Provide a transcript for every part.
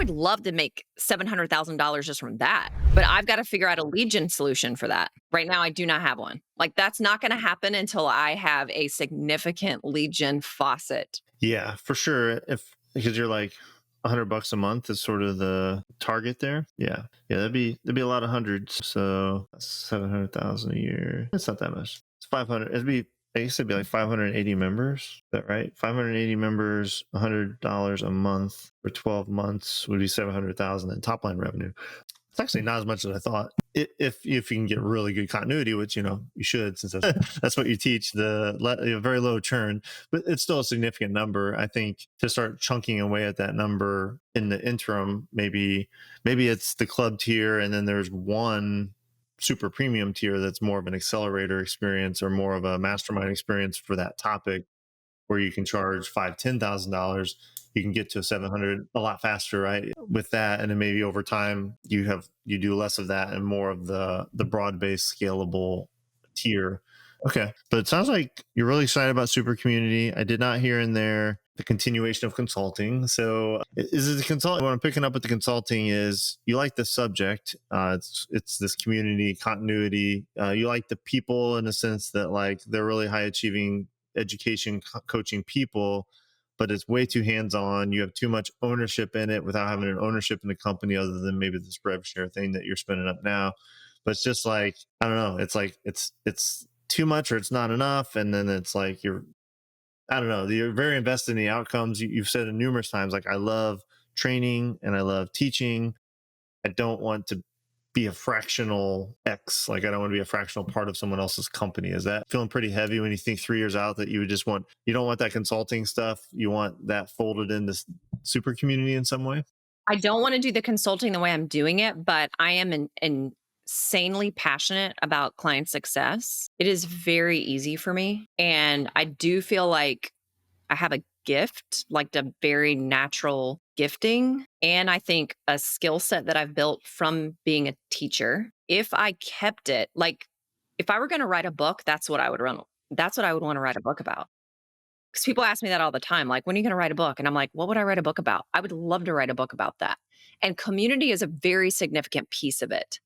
would love to make $700,000 just from that, but I've got to figure out a lead gen solution for that. Right now, I do not have one. Like, that's not going to happen until I have a significant lead gen faucet. Yeah, for sure. If because you're like $100 a month is sort of the target there. Yeah. Yeah, that'd be a lot of hundreds. So 700,000 a year. It's not that much. It's 500. I guess it'd be like 580 members. Is that right? 580 members, $100 a month for 12 months would be 700,000 in top line revenue. It's actually not as much as I thought. If you can get really good continuity, which you should, since that's what you teach, very low churn, but it's still a significant number. I think to start chunking away at that number in the interim, maybe it's the club tier, and then there's one super premium tier that's more of an accelerator experience or more of a mastermind experience for that topic, where you can charge $10,000, you can get to 700 a lot faster, right? With that, and then maybe over time you do less of that and more of the broad-based scalable tier. Okay, but it sounds like you're really excited about super community. I did not hear in there the continuation of consulting. So is it the consulting? What I'm picking up with the consulting is you like the subject. It's this community continuity. You like the people in the sense that like they're really high achieving education coaching people, but it's way too hands-on. You have too much ownership in it without having an ownership in the company, other than maybe this rev share thing that you're spinning up now. But it's just like, I don't know, it's like it's too much or it's not enough, and then it's like I don't know, you're very invested in the outcomes. You've said it numerous times, like, I love training and I love teaching. I don't want to be a fractional X. Like, I don't want to be a fractional part of someone else's company. Is that feeling pretty heavy when you think 3 years out that you don't want that consulting stuff? You want that folded in this super community in some way? I don't want to do the consulting the way I'm doing it, but I am insanely passionate about client success. It is very easy for me. And I do feel like I have a gift, like a very natural gifting. And I think a skill set that I've built from being a teacher. If I kept it, like, if I were going to write a book, that's what I would run. That's what I would want to write a book about. Because people ask me that all the time, like, when are you going to write a book? And I'm like, what would I write a book about? I would love to write a book about that. And community is a very significant piece of it.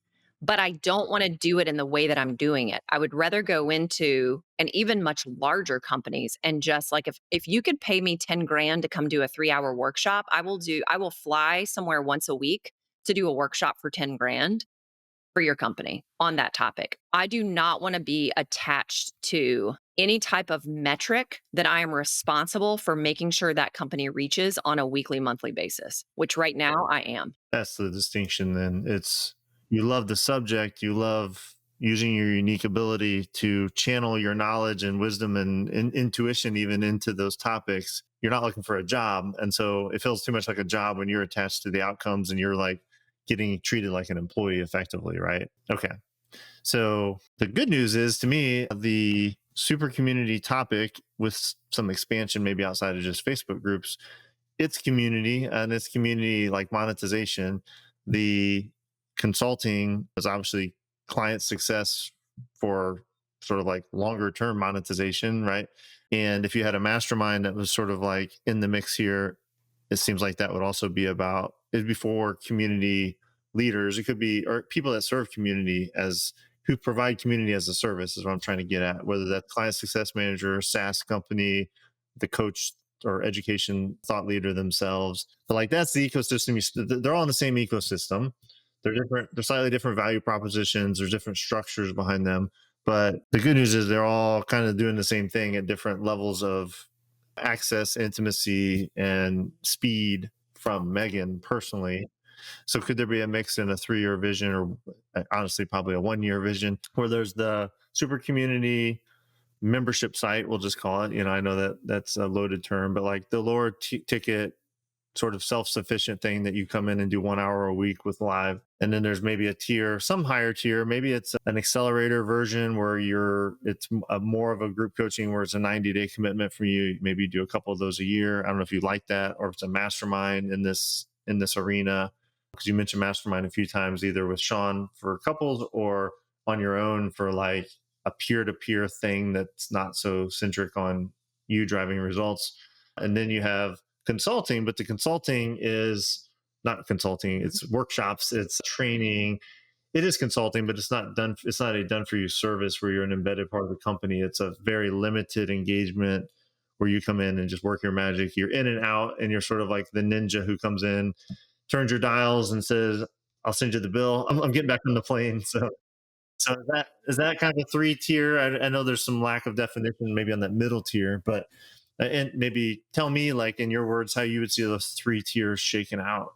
But I don't want to do it in the way that I'm doing it. I would rather go into an even much larger companies and just like, if you could pay me 10 grand to come do a 3-hour workshop, I will fly somewhere once a week to do a workshop for 10 grand for your company on that topic. I do not want to be attached to any type of metric that I am responsible for making sure that company reaches on a weekly, monthly basis, which right now I am. That's the distinction then. You love the subject, you love using your unique ability to channel your knowledge and wisdom and intuition even into those topics. You're not looking for a job. And so it feels too much like a job when you're attached to the outcomes and you're like getting treated like an employee effectively, right? Okay. So the good news is, to me, the super community topic with some expansion, maybe outside of just Facebook groups, it's community, and it's community like monetization. The consulting is obviously client success for sort of like longer term monetization, right? And if you had a mastermind that was sort of like in the mix here, it seems like that would also be about, it'd be for community leaders. It could be, or people that serve community as, who provide community as a service is what I'm trying to get at, whether that's client success manager, SaaS company, the coach or education thought leader themselves. But like, that's the ecosystem. They're all in the same ecosystem. They're slightly different value propositions. There's different structures behind them. But the good news is they're all kind of doing the same thing at different levels of access, intimacy, and speed from Megan personally. So could there be a mix in a 3-year vision, or honestly, probably a 1-year vision, where there's the super community membership site, we'll just call it. I know that that's a loaded term, but like the lower ticket sort of self-sufficient thing that you come in and do 1 hour a week with live. And then there's maybe a tier, some higher tier, maybe it's an accelerator version where it's more of a group coaching where it's a 90-day commitment for you. Maybe you do a couple of those a year. I don't know if you like that, or if it's a mastermind in this arena, because you mentioned mastermind a few times, either with Sean for couples or on your own for like a peer-to-peer thing that's not so centric on you driving results. And then you have consulting, but the consulting is not consulting, it's workshops, it's training. It is consulting, but it's not a done for you service where you're an embedded part of the company. It's a very limited engagement where you come in and just work your magic. You're in and out, and you're sort of like the ninja who comes in, turns your dials, and says, "I'll send you the bill. I'm getting back on the plane." So is that kind of three tier? I know there's some lack of definition maybe on that middle tier, but and maybe tell me, like in your words, how you would see those three tiers shaken out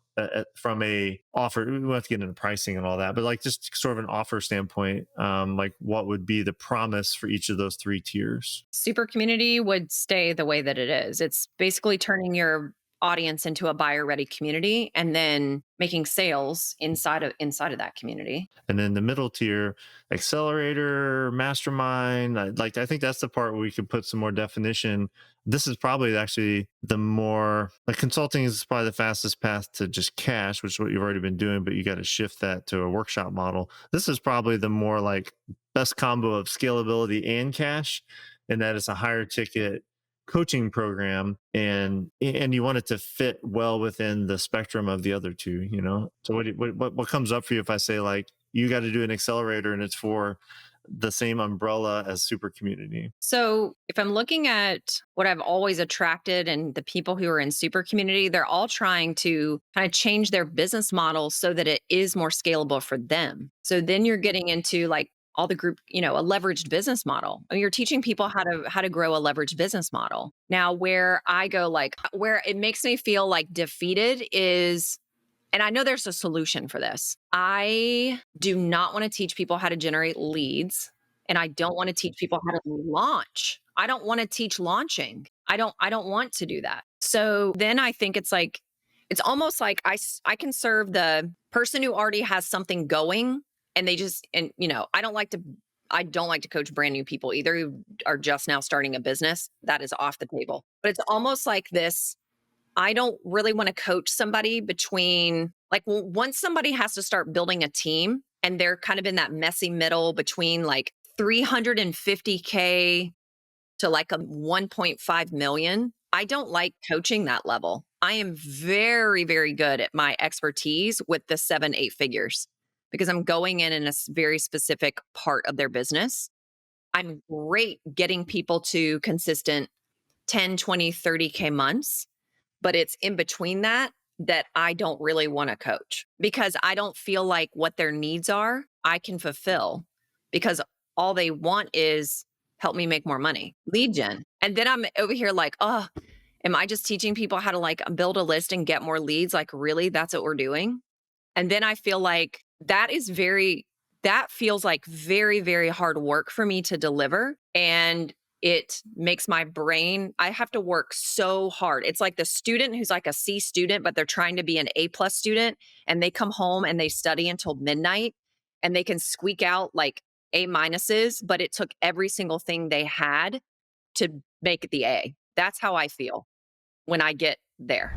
from a offer. We won't have to get into pricing and all that, but like just sort of an offer standpoint, like what would be the promise for each of those three tiers? Super community would stay the way that it is. It's basically turning your audience into a buyer ready community and then making sales inside of that community. And then the middle tier, accelerator, mastermind. I think that's the part where we could put some more definition. This is probably actually the more like consulting is probably the fastest path to just cash, which is what you've already been doing, but you got to shift that to a workshop model. This is probably the more like best combo of scalability and cash, and that is a higher ticket coaching program, and you want it to fit well within the spectrum of the other two, you know. So what comes up for you if I say like you got to do an accelerator and it's for the same umbrella as super community? So, if I'm looking at what I've always attracted and the people who are in super community, they're all trying to kind of change their business model so that it is more scalable for them. So then you're getting into like all the group, a leveraged business model. I mean, you're teaching people how to grow a leveraged business model. Now, where I go like where it makes me feel like defeated is, and I know there's a solution for this. I do not want to teach people how to generate leads, and I don't want to teach people how to launch. I don't want to teach launching. I don't want to do that. So then I think it's almost like I can serve the person who already has something going, and they just, and I don't like to coach brand new people either who are just now starting a business. That is off the table. But it's almost like this. I don't really want to coach somebody between like once somebody has to start building a team and they're kind of in that messy middle between like 350K to like a 1.5 million. I don't like coaching that level. I am very, very good at my expertise with the 7, 8 figures because I'm going in a very specific part of their business. I'm great getting people to consistent 10, 20, 30K months, but it's in between that I don't really want to coach because I don't feel like what their needs are, I can fulfill because all they want is help me make more money, lead gen. And then I'm over here like, oh, am I just teaching people how to like build a list and get more leads? Like, really? That's what we're doing? And then I feel like that feels like very, very hard work for me to deliver. And it makes my brain, I have to work so hard. It's like the student who's like a C student, but they're trying to be an A+ student. And they come home and they study until midnight and they can squeak out like A-minuses, but it took every single thing they had to make it the A. That's how I feel when I get there.